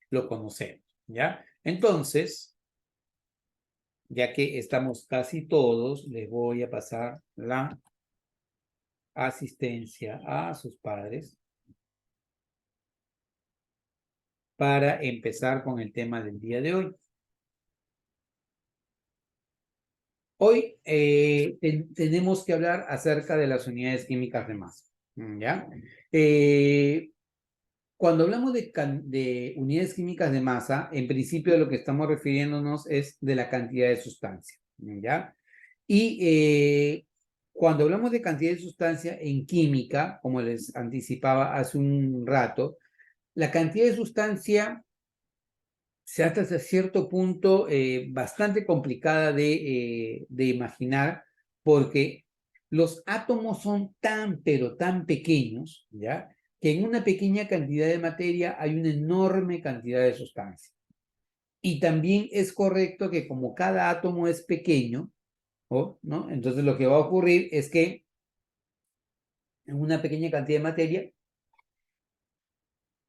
lo conocemos, ¿ya? Entonces, ya que estamos casi todos, les voy a pasar la asistencia a sus padres para empezar con el tema del día de hoy. Hoy tenemos que hablar acerca de las unidades químicas de masa, ¿ya? Cuando hablamos de unidades químicas de masa, en principio lo que estamos refiriéndonos es de la cantidad de sustancia, ¿ya? Y cuando hablamos de cantidad de sustancia en química, como les anticipaba hace un rato, la cantidad de sustancia se hace hasta cierto punto bastante complicada de imaginar, porque los átomos son tan, pero tan pequeños, ¿ya? Que en una pequeña cantidad de materia hay una enorme cantidad de sustancia. Y también es correcto que como cada átomo es pequeño, ¿no? Entonces lo que va a ocurrir es que en una pequeña cantidad de materia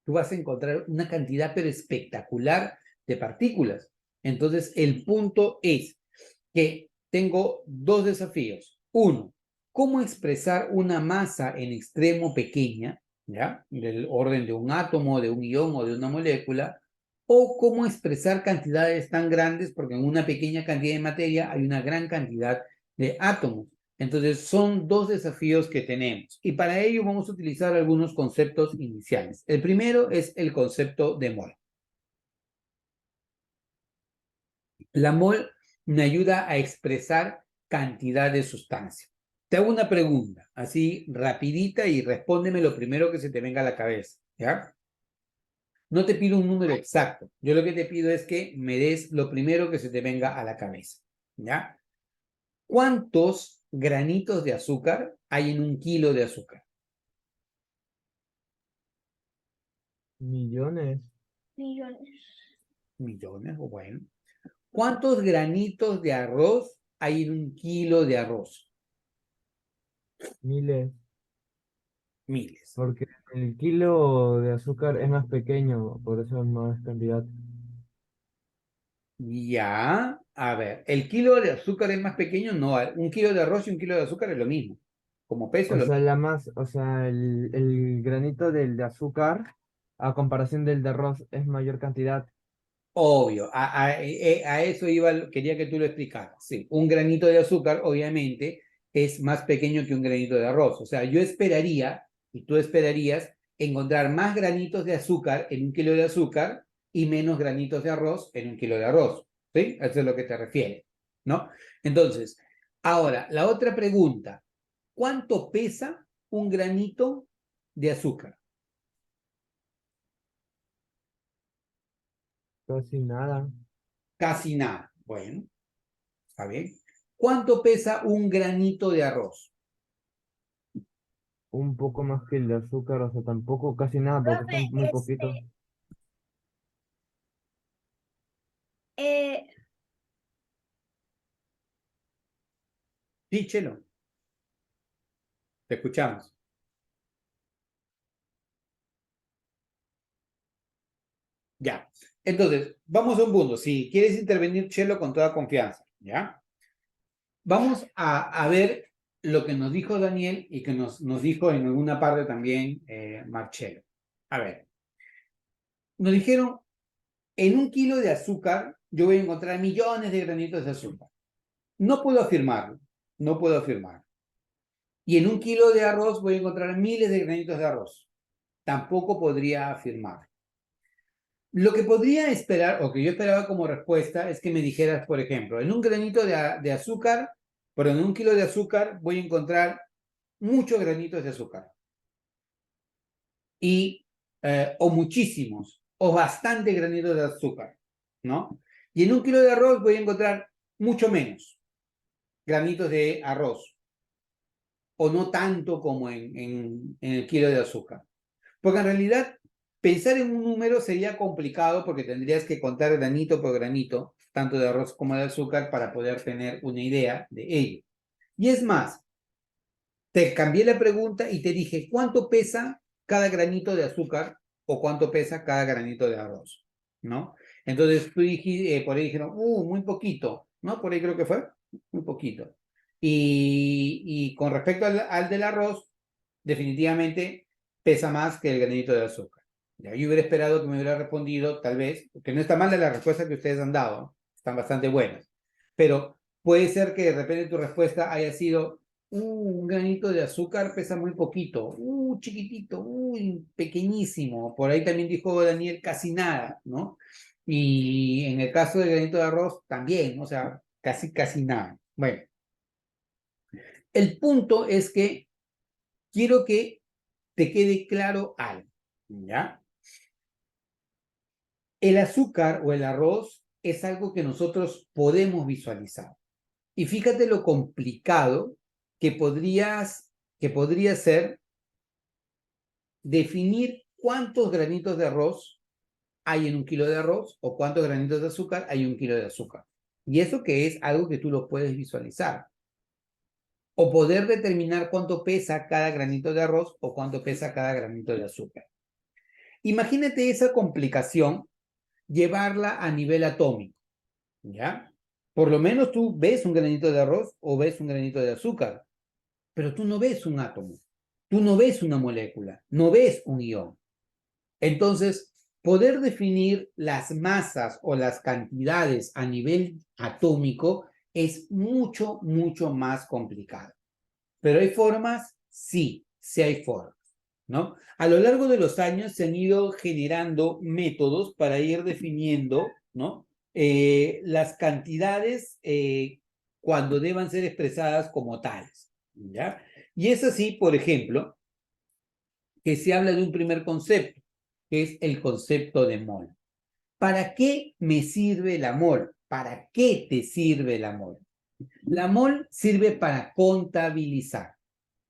tú vas a encontrar una cantidad pero espectacular de partículas. Entonces, el punto es que tengo dos desafíos. Uno, cómo expresar una masa en extremo pequeña, ¿ya? Del orden de un átomo, de un ion o de una molécula, o cómo expresar cantidades tan grandes, porque en una pequeña cantidad de materia hay una gran cantidad de átomos. Entonces, son dos desafíos que tenemos. Y para ello vamos a utilizar algunos conceptos iniciales. El primero es el concepto de mol. La mol me ayuda a expresar cantidad de sustancia. Te hago una pregunta, así rapidita, y respóndeme lo primero que se te venga a la cabeza, ¿ya? No te pido un número exacto. Yo lo que te pido es que me des lo primero que se te venga a la cabeza, ¿ya? ¿Cuántos granitos de azúcar hay en un kilo de azúcar? Millones, Millones, o bueno. ¿Cuántos granitos de arroz hay en un kilo de arroz? miles, Miles. porque el kilo de azúcar es más pequeño, por eso es más cantidad. Ya, a ver, ¿el kilo de azúcar es más pequeño? No, un kilo de arroz y un kilo de azúcar es lo mismo. Como peso O es lo sea, mismo. el granito del de azúcar, a comparación del de arroz, es mayor cantidad. Obvio, a eso iba, quería que tú lo explicaras. Sí, un granito de azúcar, obviamente, es más pequeño que un granito de arroz. O sea, yo esperaría, y tú esperarías, encontrar más granitos de azúcar en un kilo de azúcar y menos granitos de arroz en un kilo de arroz. ¿Sí? Eso es lo que te refiere, ¿no? Entonces, ahora, la otra pregunta, ¿cuánto pesa un granito de azúcar? Casi nada. Casi nada. Bueno, está bien. ¿Cuánto pesa un granito de arroz? Un poco más que el de azúcar, o sea, tampoco casi nada, porque Profe, son muy poquitos. eh, Sí, Chelo, te escuchamos. Ya. Entonces, vamos a un punto. Si quieres intervenir, Chelo, con toda confianza, ¿ya? Vamos a ver lo que nos dijo Daniel y que nos dijo en alguna parte también Marcelo. A ver, nos dijeron, en un kilo de azúcar yo voy a encontrar millones de granitos de azúcar. No puedo afirmarlo, no puedo afirmarlo. Y en un kilo de arroz voy a encontrar miles de granitos de arroz. Tampoco podría afirmarlo. Lo que podría esperar, o que yo esperaba como respuesta, es que me dijeras, por ejemplo, en un granito de azúcar, pero en un kilo de azúcar voy a encontrar muchos granitos de azúcar. O muchísimos, o bastantes granitos de azúcar, ¿no? Y en un kilo de arroz voy a encontrar mucho menos granitos de arroz, o no tanto como en el kilo de azúcar. Porque en realidad pensar en un número sería complicado porque tendrías que contar granito por granito, tanto de arroz como de azúcar, para poder tener una idea de ello. Y es más, te cambié la pregunta y te dije, ¿cuánto pesa cada granito de azúcar o cuánto pesa cada granito de arroz, ¿no? Entonces, por ahí dijeron, muy poquito, ¿no? Por ahí creo que fue, muy poquito. Y con respecto al del arroz, definitivamente pesa más que el granito de azúcar. Ya, yo hubiera esperado que me hubiera respondido, tal vez, porque no está mal la respuesta que ustedes han dado, ¿no? Están bastante buenas, pero puede ser que de repente tu respuesta haya sido, un granito de azúcar pesa muy poquito, chiquitito, pequeñísimo. Por ahí también dijo Daniel, casi nada, ¿no? Y en el caso del granito de arroz, también, o sea, casi nada. Bueno, el punto es que quiero que te quede claro algo, ¿ya? El azúcar o el arroz es algo que nosotros podemos visualizar. Y fíjate lo complicado que podría ser definir cuántos granitos de arroz hay en un kilo de arroz o cuántos granitos de azúcar hay en un kilo de azúcar. Y eso que es algo que tú lo puedes visualizar. O poder determinar cuánto pesa cada granito de arroz o cuánto pesa cada granito de azúcar. Imagínate esa complicación, llevarla a nivel atómico, ¿ya? Por lo menos tú ves un granito de arroz o ves un granito de azúcar, pero tú no ves un átomo, tú no ves una molécula, no ves un ion. Entonces, poder definir las masas o las cantidades a nivel atómico es mucho más complicado. ¿Pero hay formas? Sí, sí hay formas, ¿no? A lo largo de los años se han ido generando métodos para ir definiendo, ¿no? Las cantidades cuando deban ser expresadas como tales, ¿ya? Y es así, por ejemplo, que se habla de un primer concepto, que es el concepto de mol. ¿Para qué me sirve la mol? ¿Para qué te sirve la mol? La mol sirve para contabilizar,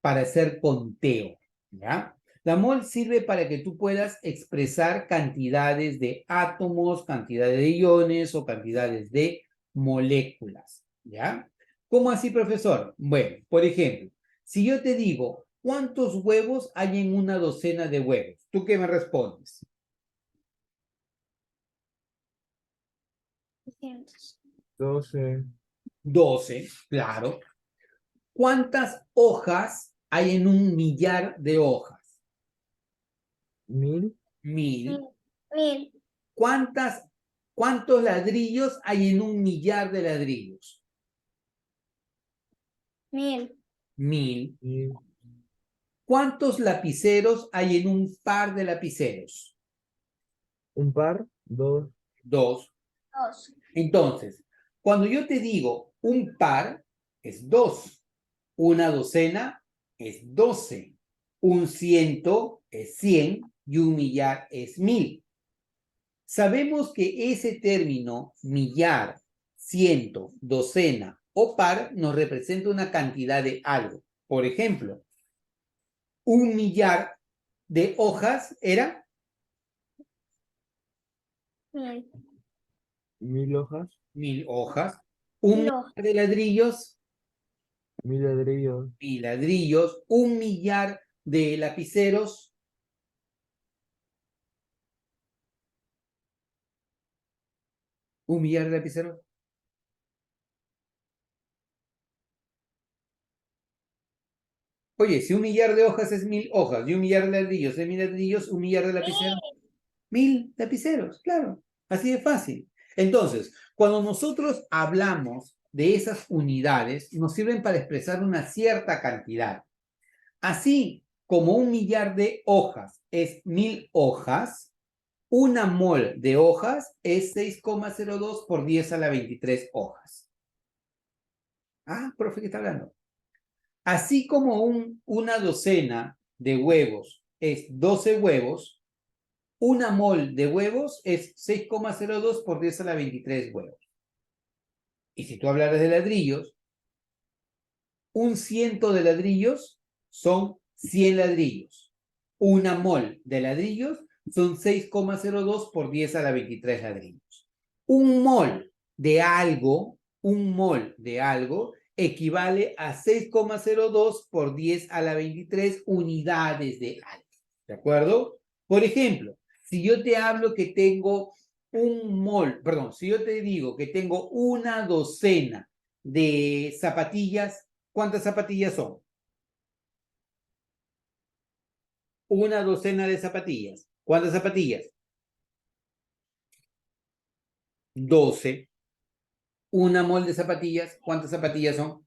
para hacer conteo, ¿ya? La mol sirve para que tú puedas expresar cantidades de átomos, cantidades de iones o cantidades de moléculas, ¿ya? ¿Cómo así, profesor? Bueno, por ejemplo, si yo te digo, ¿cuántos huevos hay en una docena de huevos? ¿Tú qué me respondes? 12, 12, claro. ¿Cuántas hojas hay en un millar de hojas? 1000, 1000. Mil. ¿Cuántos ladrillos hay en un millar de ladrillos? Mil. 1000. 1000, ¿Cuántos lapiceros hay en un par de lapiceros? un par, 2, 2. Dos. Entonces, cuando yo te digo un par, es 2. Una docena es 12. Un ciento es 100 y un millar es 1000. Sabemos que ese término millar, ciento, docena o par nos representa una cantidad de algo. Por ejemplo, un millar de hojas era Mil. 1000 hojas, 1000 hojas. Un Mil millar hojas. de ladrillos, 1000 ladrillos, 1000 ladrillos. Un millar de lapiceros, un millar de lapiceros. Oye, si un millar de hojas es 1000 hojas y un millar de ladrillos es 1000 ladrillos, un millar de lapiceros. 1000 lapiceros, claro, así de fácil. Entonces, cuando nosotros hablamos de esas unidades, nos sirven para expresar una cierta cantidad. Así como un millar de hojas es 1000 hojas, una mol de hojas es 6,02 por 10 a la 23 hojas. Ah, profe, ¿qué está hablando? Así como una docena de huevos es 12 huevos, una mol de huevos es 6,02 por 10 a la 23 huevos. Y si tú hablaras de ladrillos, un ciento de ladrillos son 100 ladrillos. Una mol de ladrillos son 6,02 por 10 a la 23 ladrillos. Un mol de algo equivale a 6,02 por 10 a la 23 unidades de algo. ¿De acuerdo? Por ejemplo, Si yo te hablo que tengo si yo te digo que tengo una docena de zapatillas, ¿cuántas zapatillas son? Una docena de zapatillas. ¿Cuántas zapatillas? 12. Una mol de zapatillas, ¿cuántas zapatillas son?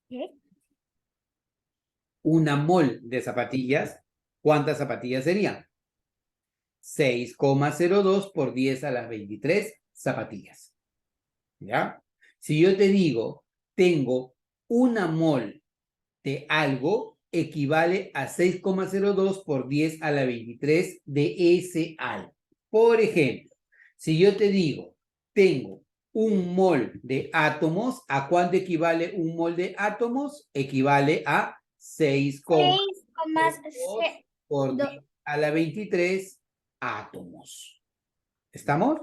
¿Qué? Una mol de zapatillas, ¿cuántas zapatillas serían? 6,02 por 10 a las 23 zapatillas. ¿Ya? Si yo te digo, tengo una mol de algo, equivale a 6,02 por 10 a la 23 de ese algo. Por ejemplo, si yo te digo, tengo un mol de átomos, ¿a cuánto equivale un mol de átomos? Equivale a 6,02 6,6. por 10 a la 23 átomos. ¿Estamos?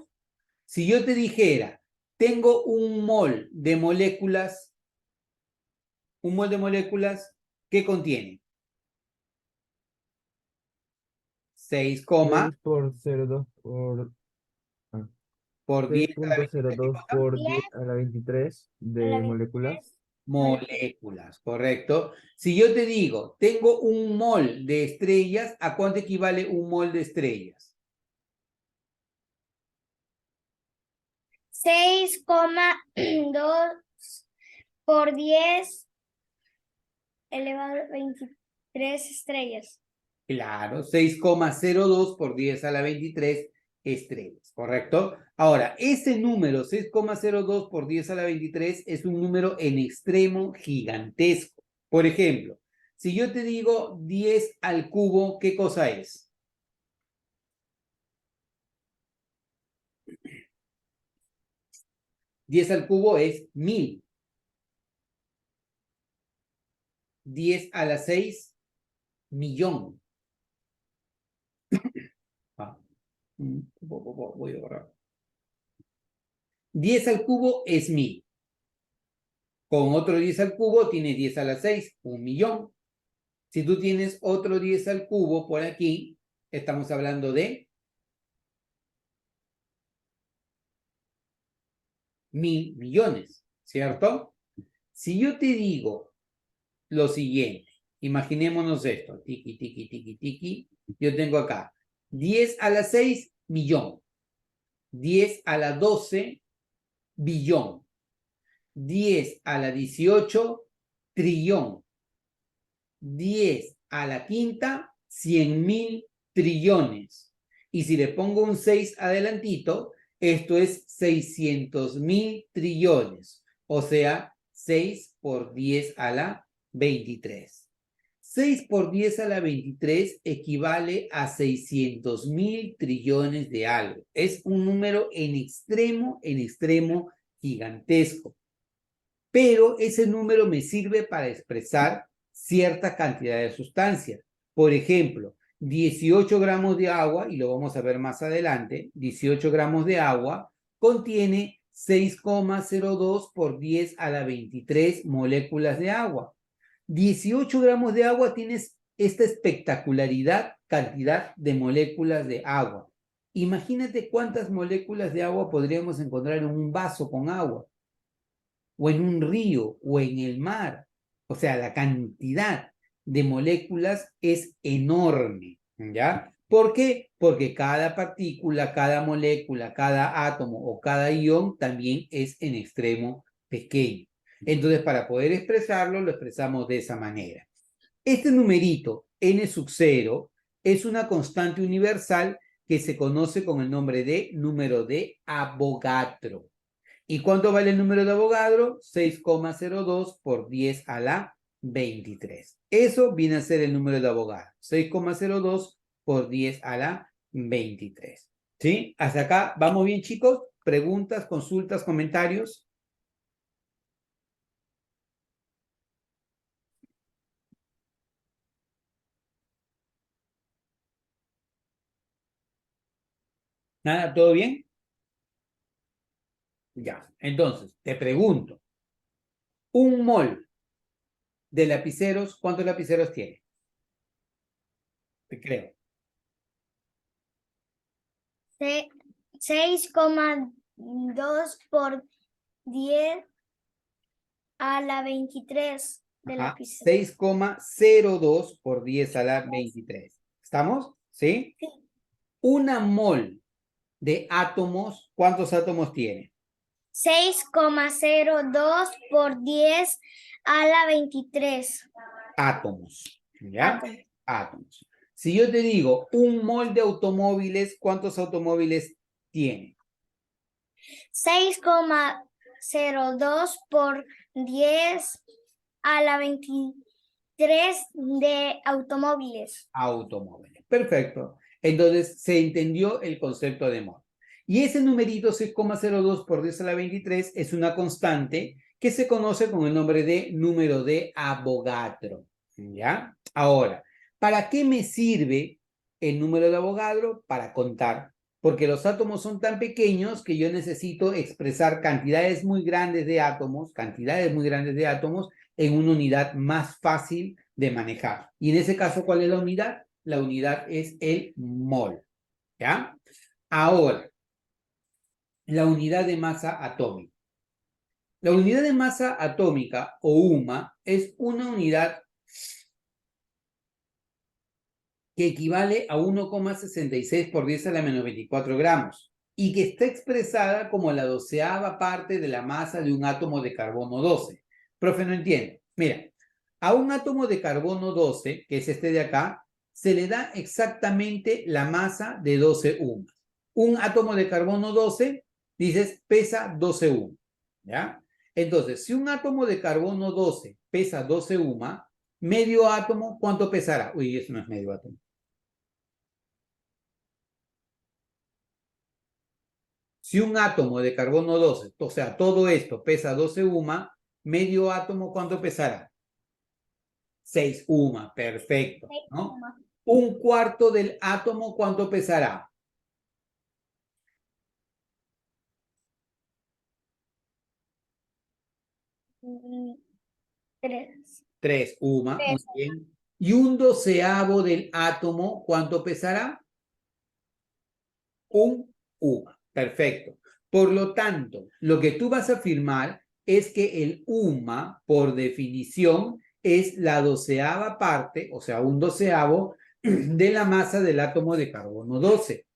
Si yo te dijera, tengo un mol de moléculas, ¿qué contiene? 6, 6 por 0,2 por 10 a la 23, ¿qué 6,02 cosa? por 10 10 a la 23 a la de moléculas. 23 Moléculas, correcto. Si yo te digo, tengo un mol de estrellas, ¿a cuánto equivale un mol de estrellas? 6,2 por 10 elevado a 23 estrellas. Claro, 6,02 por 10 a la 23 estrellas, ¿correcto? Ahora, ese número, 6,02 por 10 a la 23, es un número en extremo gigantesco. Por ejemplo, si yo te digo 10 al cubo, ¿qué cosa es? Diez al cubo es 1000. 10 a la 6, millón. Voy a borrar. 10 al cubo es 1000. Con otro 10 al cubo tiene 10 a la 6, 1.000.000. Si tú tienes otro 10 al cubo por aquí, estamos hablando de 1.000.000.000, ¿cierto? Si yo te digo lo siguiente, imaginémonos esto, tiki, tiki, tiki, tiki, yo tengo acá 10 a la 6, millón, 10 a la 12, billón, 10 a la 18, trillón, 10 a la quinta, 100.000 trillones. Y si le pongo un 6 adelantito, esto es 600.000 trillones. O sea, 6 por 10 a la 23. 6 por 10 a la 23 equivale a 600.000 trillones de algo. Es un número en extremo gigantesco. Pero ese número me sirve para expresar cierta cantidad de sustancias. Por ejemplo, 18 gramos de agua, y lo vamos a ver más adelante, 18 gramos de agua contiene 6,02 por 10 a la 23 moléculas de agua. 18 gramos de agua tienes esta espectacularidad cantidad de moléculas de agua. Imagínate cuántas moléculas de agua podríamos encontrar en un vaso con agua, o en un río, o en el mar. O sea, la cantidad de moléculas es enorme, ¿ya? ¿Por qué? Porque cada partícula, cada molécula, cada átomo o cada ion también es en extremo pequeño. Entonces, para poder expresarlo, lo expresamos de esa manera. Este numerito, n sub 0, es una constante universal que se conoce con el nombre de número de Avogadro. ¿Y cuánto vale el número de Avogadro? 6,02 por 10 a la 23. Eso viene a ser el número de Avogadro. 6,02 por 10 a la 23. ¿Sí? Hasta acá, ¿vamos bien, chicos? ¿Preguntas, consultas, comentarios? ¿Nada? ¿Todo bien? Ya. Entonces, te pregunto. Un mol de lapiceros, ¿cuántos lapiceros tiene? Te creo. 6,2 por 10 a la 23 de la Ajá, pizarra. 6,02 por 10 a la 23. ¿Estamos? ¿Sí? Sí. Una mol de átomos, ¿cuántos átomos tiene? 6,02 por 10 a la 23. Átomos. ¿Ya? Átomos. Átomos. Si yo te digo un mol de automóviles, ¿cuántos automóviles tiene? 6,02 por 10 a la 23 de automóviles. Automóviles. Perfecto. Entonces se entendió el concepto de mol. Y ese numerito 6,02 por 10 a la 23 es una constante que se conoce con el nombre de número de Avogadro. ¿Ya? Ahora, ¿para qué me sirve el número de Avogadro? Para contar. Porque los átomos son tan pequeños que yo necesito expresar cantidades muy grandes de átomos, en una unidad más fácil de manejar. Y en ese caso, ¿cuál es la unidad? La unidad es el mol. ¿Ya? Ahora, la unidad de masa atómica. La unidad de masa atómica, o UMA, es una unidad que equivale a 1,66 por 10 a la menos 24 gramos y que está expresada como la 12ª parte de la masa de un átomo de carbono 12. Profe, no entiendo. Mira, a un átomo de carbono 12, que es este de acá, se le da exactamente la masa de 12 UMA. Un átomo de carbono 12, dices, pesa 12 UMA. ¿Ya? Entonces, si un átomo de carbono 12 pesa 12 UMA, medio átomo, ¿cuánto pesará? Uy, eso no es medio átomo. Si un átomo de carbono 12, o sea, todo esto pesa 12 UMA, medio átomo, ¿cuánto pesará? 6 UMA, perfecto, ¿no? Un cuarto del átomo, ¿cuánto pesará? Tres. 3 UMA, muy bien. Y un doceavo del átomo, ¿cuánto pesará? Un UMA, perfecto. Por lo tanto, lo que tú vas a afirmar es que el UMA, por definición, es la 12ª parte, o sea, un doceavo, de la masa del átomo de carbono 12.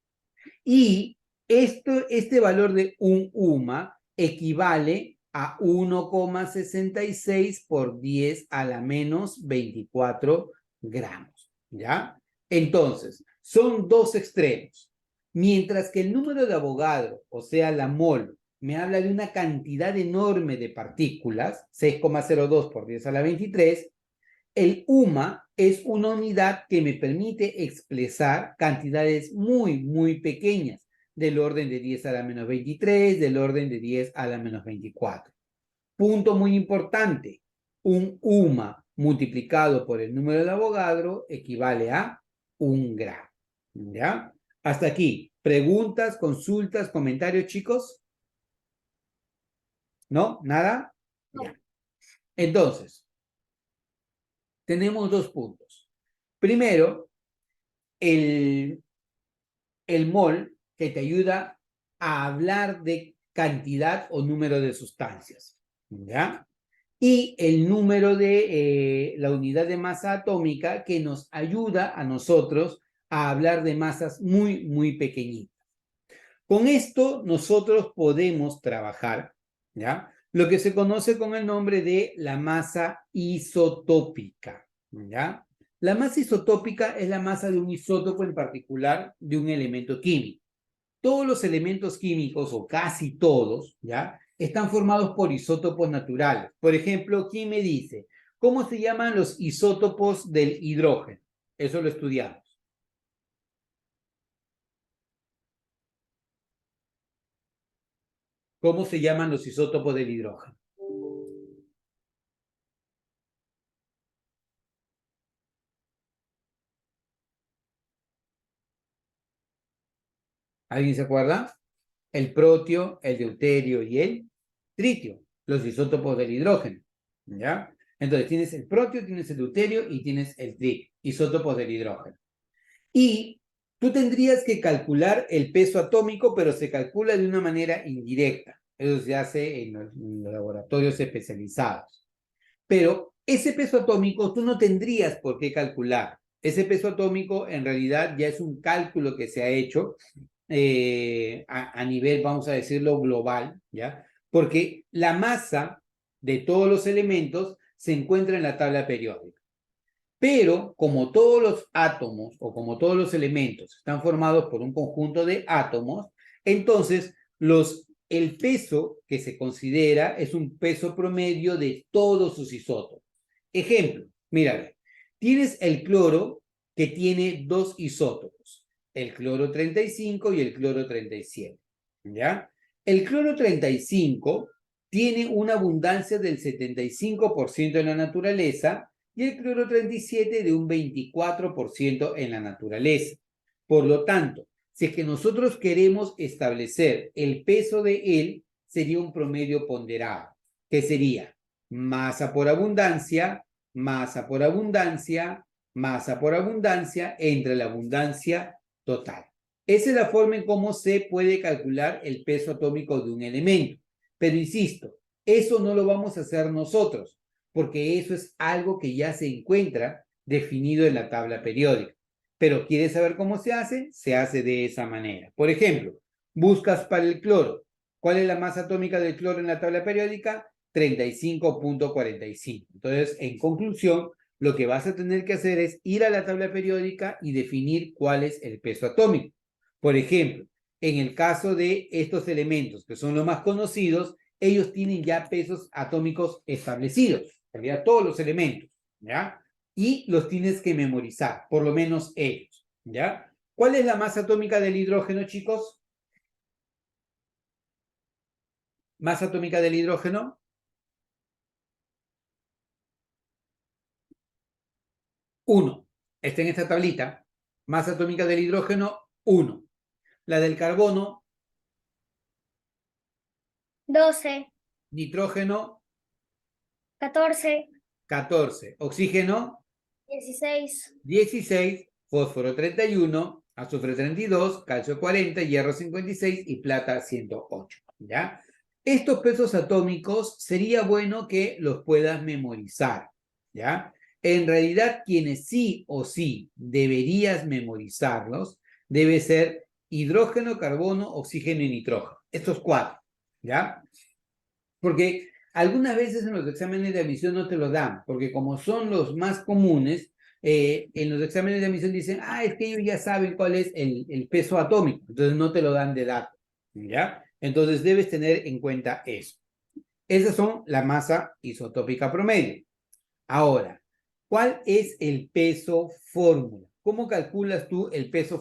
Y este valor de un UMA equivale a 1,66 por 10 a la menos 24 gramos. ¿Ya? Entonces, son dos extremos. Mientras que el número de Avogadro, o sea, la mol, me habla de una cantidad enorme de partículas, 6,02 por 10 a la 23, el UMA es una unidad que me permite expresar cantidades muy, muy pequeñas, del orden de 10 a la menos 23, del orden de 10 a la menos 24. Punto muy importante, un UMA multiplicado por el número de Avogadro equivale a 1 gramo. ¿Ya? Hasta aquí. ¿Preguntas, consultas, comentarios, chicos? ¿No? ¿Nada? Ya. Entonces, tenemos dos puntos. Primero, el mol que te ayuda a hablar de cantidad o número de sustancias, ¿ya? Y el número de la unidad de masa atómica que nos ayuda a nosotros a hablar de masas muy, muy pequeñitas. Con esto nosotros podemos trabajar, ¿ya? Lo que se conoce con el nombre de la masa isotópica, ¿ya? La masa isotópica es la masa de un isótopo en particular de un elemento químico. Todos los elementos químicos, o casi todos, ¿ya? Están formados por isótopos naturales. Por ejemplo, ¿quién me dice? ¿Cómo se llaman los isótopos del hidrógeno? Eso lo estudiamos. ¿Cómo se llaman los isótopos del hidrógeno? ¿Alguien se acuerda? El protio, el deuterio y el tritio, los isótopos del hidrógeno, ¿ya? Entonces tienes el protio, tienes el deuterio y tienes el tritio, isótopos del hidrógeno. Y Tú tendrías que calcular el peso atómico, pero se calcula de una manera indirecta. Eso se hace en los laboratorios especializados. Pero ese peso atómico tú no tendrías por qué calcular. Ese peso atómico en realidad ya es un cálculo que se ha hecho a nivel, vamos a decirlo, global, ¿ya? Porque la masa de todos los elementos se encuentra en la tabla periódica. Pero como todos los átomos o como todos los elementos están formados por un conjunto de átomos, entonces el peso que se considera es un peso promedio de todos sus isótopos. Ejemplo, mira, tienes el cloro que tiene dos isótopos, el cloro 35 y el cloro 37, ¿ya? El cloro 35 tiene una abundancia del 75% en la naturaleza y el cloro 37 de un 24% en la naturaleza. Por lo tanto, si es que nosotros queremos establecer el peso de él, sería un promedio ponderado, que sería masa por abundancia, masa por abundancia, masa por abundancia entre la abundancia total. Esa es la forma en cómo se puede calcular el peso atómico de un elemento. Pero insisto, eso no lo vamos a hacer nosotros, porque eso es algo que ya se encuentra definido en la tabla periódica. Pero ¿quieres saber cómo se hace? Se hace de esa manera. Por ejemplo, buscas para el cloro. ¿Cuál es la masa atómica del cloro en la tabla periódica? 35.45. Entonces, en conclusión, lo que vas a tener que hacer es ir a la tabla periódica y definir cuál es el peso atómico. Por ejemplo, en el caso de estos elementos, que son los más conocidos, ellos tienen ya pesos atómicos establecidos, en realidad todos los elementos, ¿ya? Y los tienes que memorizar, por lo menos ellos, ¿ya? ¿Cuál es la masa atómica del hidrógeno, chicos? ¿Masa atómica del hidrógeno? 1. Está en esta tablita. Masa atómica del hidrógeno, 1. La del carbono, 12, nitrógeno, 14, 14. Oxígeno, 16. 16. Fósforo, 31. Azufre, 32. Calcio, 40. Hierro, 56. Y plata, 108. ¿Ya? Estos pesos atómicos sería bueno que los puedas memorizar. ¿Ya? En realidad, quienes sí o sí deberías memorizarlos, debe ser hidrógeno, carbono, oxígeno y nitrógeno. Estos 4. ¿Ya? Porque algunas veces en los exámenes de admisión no te lo dan, porque como son los más comunes, en los exámenes de admisión dicen, es que ellos ya saben cuál es el peso atómico, entonces no te lo dan de dato, ¿ya? Entonces debes tener en cuenta eso. Esas son la masa isotópica promedio. Ahora, ¿cuál es el peso fórmula? ¿Cómo calculas tú el peso